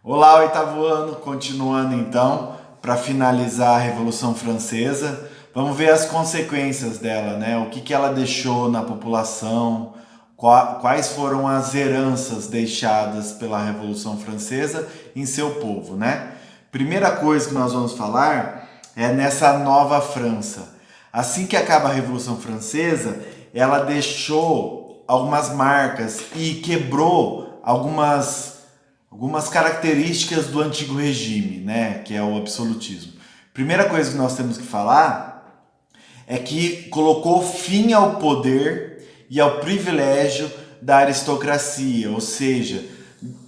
Olá, oitavo ano, continuando então, para finalizar a Revolução Francesa, vamos ver as consequências dela, né? O que ela deixou na população, quais foram as heranças deixadas pela Revolução Francesa em seu povo, né? Primeira coisa que nós vamos falar é nessa nova França. Assim que acaba a Revolução Francesa, ela deixou algumas marcas e quebrou algumas características do antigo regime, né, que é o absolutismo. Primeira coisa que nós temos que falar é que colocou fim ao poder e ao privilégio da aristocracia, ou seja,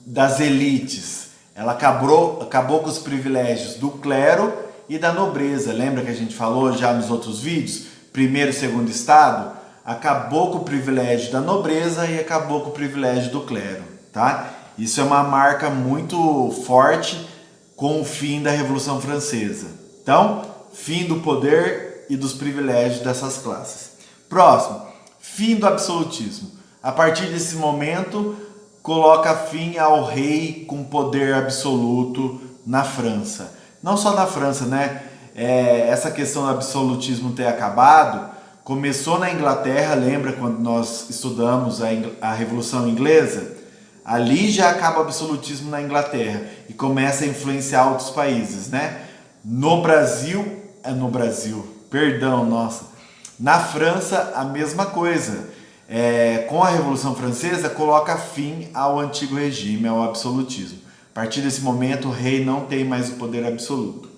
das elites. Ela acabou com os privilégios do clero e da nobreza. Lembra que a gente falou já nos outros vídeos? Primeiro e segundo estado, acabou com o privilégio da nobreza e acabou com o privilégio do clero, tá? Isso é uma marca muito forte com o fim da Revolução Francesa. Então, fim do poder e dos privilégios dessas classes. Próximo, fim do absolutismo. A partir desse momento, coloca fim ao rei com poder absoluto na França. Não só na França, né? Essa questão do absolutismo ter acabado começou na Inglaterra. Lembra quando nós estudamos a Revolução Inglesa? Ali já acaba o absolutismo na Inglaterra e começa a influenciar outros países, né? No Brasil, perdão, nossa. Na França, a mesma coisa. Com a Revolução Francesa, coloca fim ao antigo regime, ao absolutismo. A partir desse momento, o rei não tem mais o poder absoluto.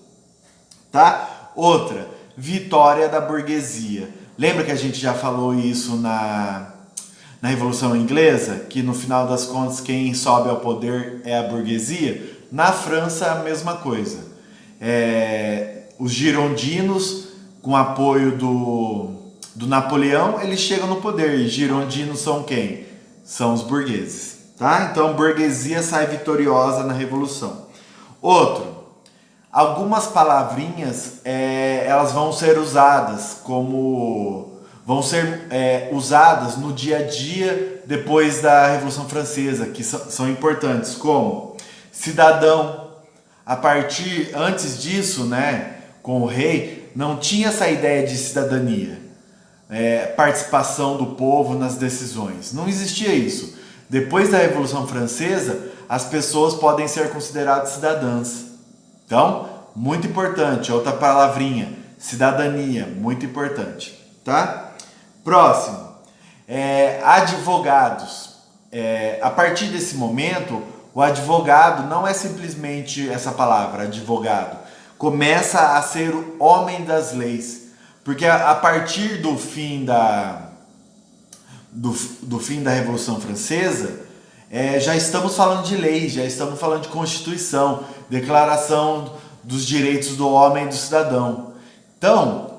Tá? Outra, vitória da burguesia. Lembra que a gente já falou isso na Revolução Inglesa, que no final das contas quem sobe ao poder é a burguesia? Na França a mesma coisa. Os girondinos, com apoio do Napoleão, eles chegam no poder. E girondinos são quem? São os burgueses. Tá? Então a burguesia sai vitoriosa na Revolução. Outro, algumas palavrinhas elas vão ser usadas usadas no dia a dia depois da Revolução Francesa, que são importantes, como cidadão. Antes disso, né, com o rei, não tinha essa ideia de cidadania, participação do povo nas decisões. Não existia isso. Depois da Revolução Francesa, as pessoas podem ser consideradas cidadãs. Então, muito importante, outra palavrinha, cidadania, muito importante, tá? Próximo, advogados. A partir desse momento, o advogado não é simplesmente essa palavra, advogado. Começa a ser o homem das leis. Porque a partir do fim do fim da Revolução Francesa, já estamos falando de lei, já estamos falando de Constituição, Declaração dos Direitos do Homem e do Cidadão. Então,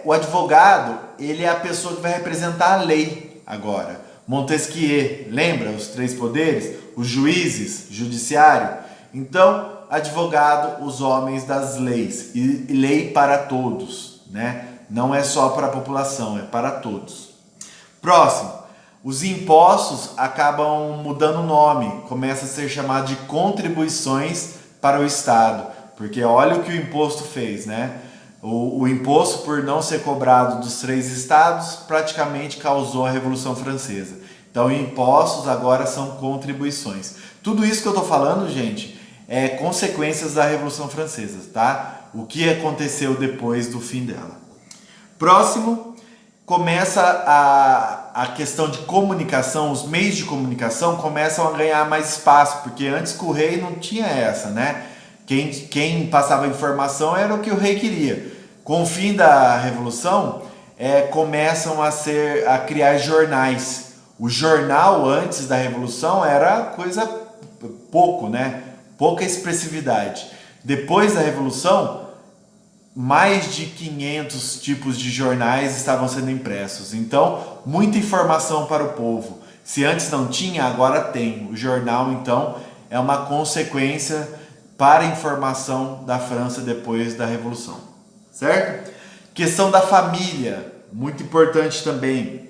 o advogado, ele é a pessoa que vai representar a lei agora. Montesquieu, lembra os três poderes? Os juízes, judiciário. Então, advogado, os homens das leis. E lei para todos, né? Não é só para a população, é para todos. Próximo, os impostos acabam mudando o nome. Começa a ser chamado de contribuições para o Estado. Porque olha o que o imposto fez, né? O imposto, por não ser cobrado dos três estados, praticamente causou a Revolução Francesa. Então, impostos agora são contribuições. Tudo isso que eu estou falando, gente, é consequências da Revolução Francesa, tá? O que aconteceu depois do fim dela. Próximo, começa a questão de comunicação. Os meios de comunicação começam a ganhar mais espaço, porque antes com o rei não tinha essa, né? Quem passava informação era o que o rei queria. Com o fim da Revolução, começam a criar jornais. O jornal antes da Revolução era coisa pouco, né? Pouca expressividade. Depois da Revolução, mais de 500 tipos de jornais estavam sendo impressos. Então, muita informação para o povo. Se antes não tinha, agora tem. O jornal, então, é uma consequência para a informação da França depois da Revolução, certo? Questão da família, muito importante também.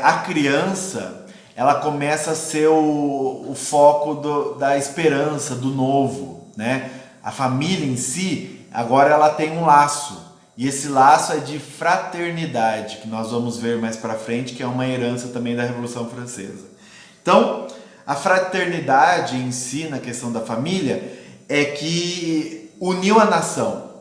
A criança, ela começa a ser o foco da esperança, do novo, né? A família em si, agora ela tem um laço, e esse laço é de fraternidade, que nós vamos ver mais para frente, que é uma herança também da Revolução Francesa. Então, a fraternidade em si, na questão da família, é que uniu a nação,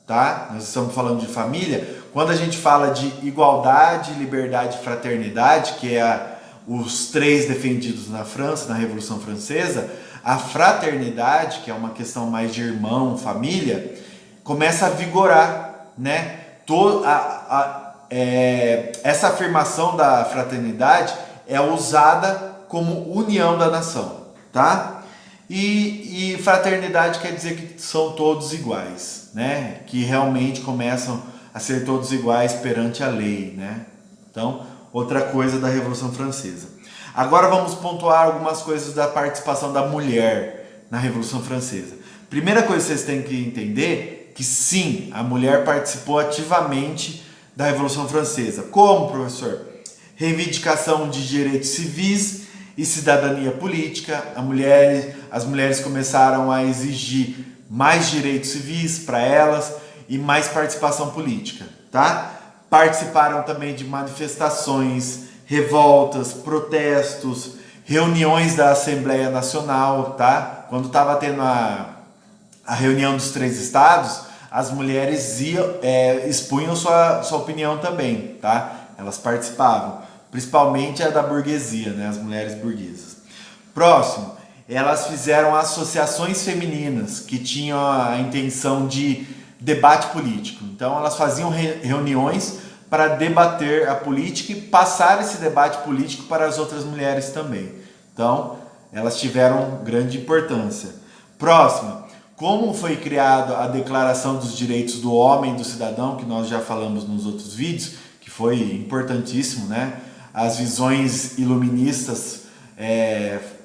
tá? Nós estamos falando de família. Quando a gente fala de igualdade, liberdade e fraternidade, que é os três defendidos na França, na Revolução Francesa, a fraternidade, que é uma questão mais de irmão, família, começa a vigorar, né? Essa afirmação da fraternidade é usada como união da nação, tá? E fraternidade quer dizer que são todos iguais, né? Que realmente começam a ser todos iguais perante a lei, né? Então, outra coisa da Revolução Francesa. Agora vamos pontuar algumas coisas da participação da mulher na Revolução Francesa. Primeira coisa que vocês têm que entender que sim, a mulher participou ativamente da Revolução Francesa. Como, professor? Reivindicação de direitos civis e cidadania política. As mulheres começaram a exigir mais direitos civis para elas e mais participação política, tá? Participaram também de manifestações, revoltas, protestos, reuniões da Assembleia Nacional, tá? Quando estava tendo a reunião dos 3 estados, as mulheres expunham sua opinião também, tá? Elas participavam, principalmente a da burguesia, né? As mulheres burguesas. Próximo, elas fizeram associações femininas que tinham a intenção de debate político. Então elas faziam reuniões para debater a política e passar esse debate político para as outras mulheres também. Então elas tiveram grande importância. Próxima, como foi criada a Declaração dos Direitos do Homem e do Cidadão, que nós já falamos nos outros vídeos, que foi importantíssimo, né? As visões iluministas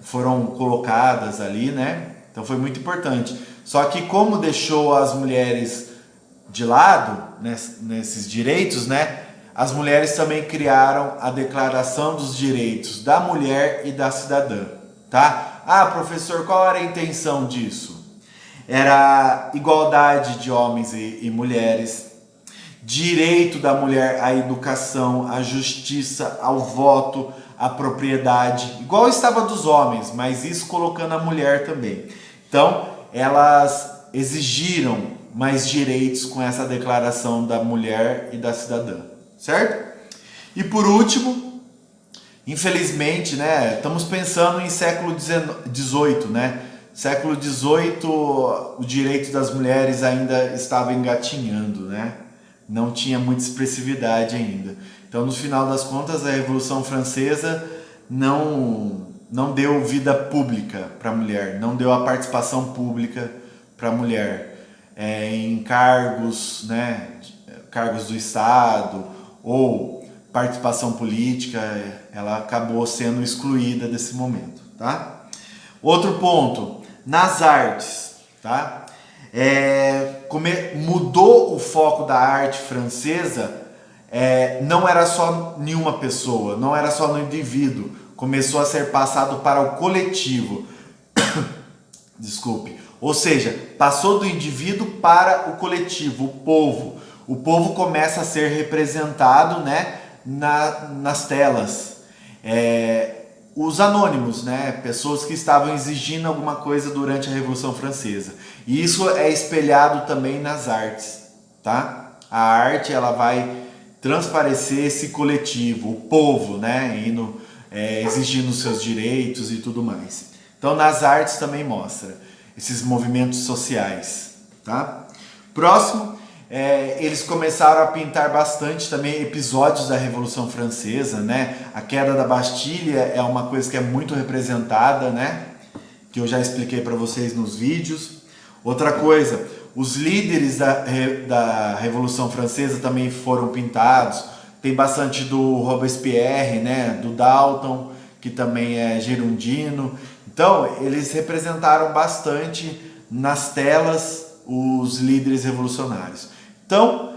foram colocadas ali, né? Então foi muito importante. Só que como deixou as mulheres de lado nesses direitos, né? As mulheres também criaram a Declaração dos Direitos da Mulher e da Cidadã, tá? Ah, professor, qual era a intenção disso? Era igualdade de homens e mulheres, direito da mulher à educação, à justiça, ao voto, à propriedade, igual estava dos homens, mas isso colocando a mulher também. Então, elas exigiram mais direitos com essa declaração da mulher e da cidadã, certo? E por último, infelizmente, né, estamos pensando em século XVIII, né? Século XVIII, o direito das mulheres ainda estava engatinhando, né? Não tinha muita expressividade ainda. Então, no final das contas, a Revolução Francesa não deu vida pública para a mulher, não deu a participação pública para a mulher em cargos, né, cargos do Estado ou participação política. Ela acabou sendo excluída desse momento, tá? Outro ponto, nas artes, tá? Mudou o foco da arte francesa, não era só nenhuma pessoa, não era só no indivíduo, começou a ser passado para o coletivo. Desculpe. Ou seja, passou do indivíduo para o coletivo, o povo. O povo começa a ser representado, né, nas telas. Os anônimos, né, pessoas que estavam exigindo alguma coisa durante a Revolução Francesa. E isso é espelhado também nas artes, tá? A arte, ela vai transparecer esse coletivo, o povo, né, exigindo seus direitos e tudo mais. Então, nas artes também mostra esses movimentos sociais, tá? Próximo, eles começaram a pintar bastante também episódios da Revolução Francesa, né? A queda da Bastilha é uma coisa que é muito representada, né? Que eu já expliquei para vocês nos vídeos. Outra coisa, os líderes da Revolução Francesa também foram pintados. Tem bastante do Robespierre, né? Do Danton, que também é gerundino. Então, eles representaram bastante nas telas os líderes revolucionários. Então,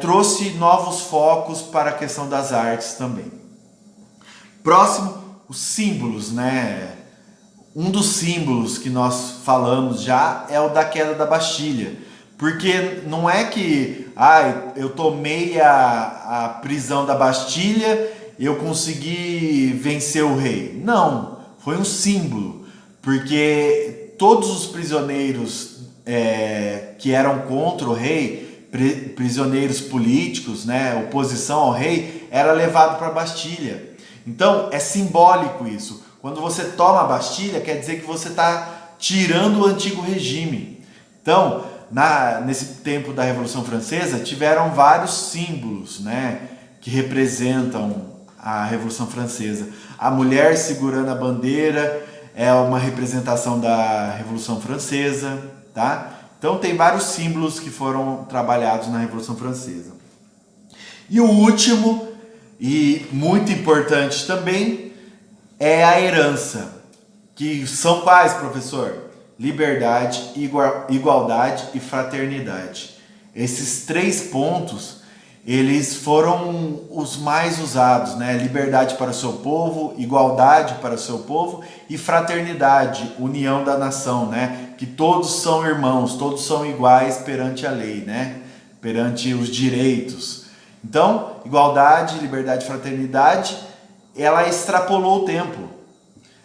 trouxe novos focos para a questão das artes também. Próximo, os símbolos, né? Um dos símbolos que nós falamos já é o da queda da Bastilha. Porque não é que eu tomei a prisão da Bastilha, eu consegui vencer o rei. Não, foi um símbolo. Porque todos os prisioneiros que eram contra o rei, prisioneiros políticos, né, oposição ao rei, era levado para a Bastilha. Então é simbólico isso. Quando você toma a Bastilha, quer dizer que você está tirando o antigo regime. Então, nesse tempo da Revolução Francesa, tiveram vários símbolos, né, que representam a Revolução Francesa. A mulher segurando a bandeira é uma representação da Revolução Francesa, tá? Então tem vários símbolos que foram trabalhados na Revolução Francesa. E o último, e muito importante também, é a herança. Que são quais, professor? Liberdade, igualdade e fraternidade. Esses 3 pontos, eles foram os mais usados, né? Liberdade para o seu povo, igualdade para o seu povo e fraternidade, união da nação, né? Que todos são irmãos, todos são iguais perante a lei, né? Perante os direitos. Então, igualdade, liberdade e fraternidade, ela extrapolou o tempo.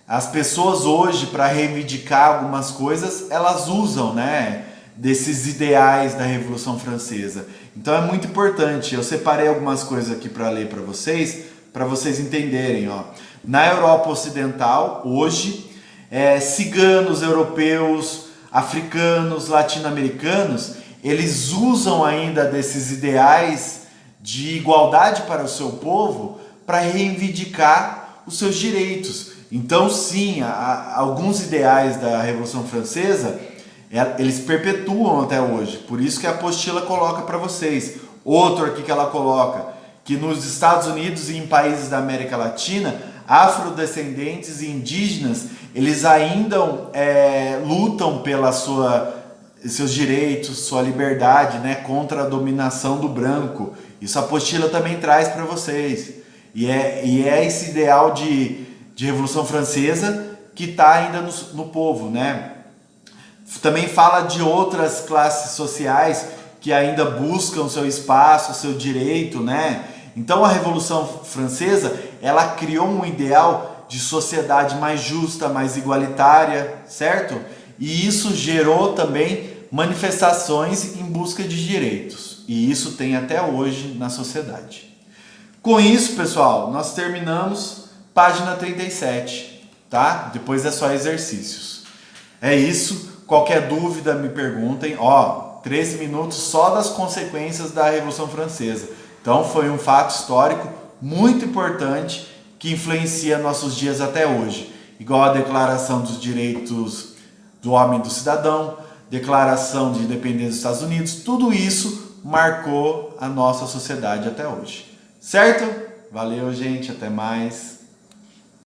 As pessoas hoje, para reivindicar algumas coisas, elas usam, né, desses ideais da Revolução Francesa. Então é muito importante. Eu separei algumas coisas aqui para ler para vocês entenderem. Ó. Na Europa Ocidental, hoje, ciganos, europeus, africanos, latino-americanos, eles usam ainda desses ideais de igualdade para o seu povo para reivindicar os seus direitos. Então, sim, alguns ideais da Revolução Francesa, eles perpetuam até hoje. Por isso que a apostila coloca para vocês. Outro aqui que ela coloca, que nos Estados Unidos e em países da América Latina, afrodescendentes e indígenas, eles ainda lutam pela seus direitos, sua liberdade, né, contra a dominação do branco. Isso a apostila também traz para vocês. E é esse ideal de Revolução Francesa que está ainda no povo, né? Também fala de outras classes sociais que ainda buscam seu espaço, seu direito, né? Então a Revolução Francesa, ela criou um ideal de sociedade mais justa, mais igualitária, certo? E isso gerou também manifestações em busca de direitos. E isso tem até hoje na sociedade. Com isso, pessoal, nós terminamos página 37, tá? Depois é só exercícios. É isso. Qualquer dúvida, me perguntem. 13 minutos só das consequências da Revolução Francesa. Então foi um fato histórico muito importante que influencia nossos dias até hoje. Igual a Declaração dos Direitos do Homem e do Cidadão, Declaração de Independência dos Estados Unidos, tudo isso marcou a nossa sociedade até hoje. Certo? Valeu, gente. Até mais.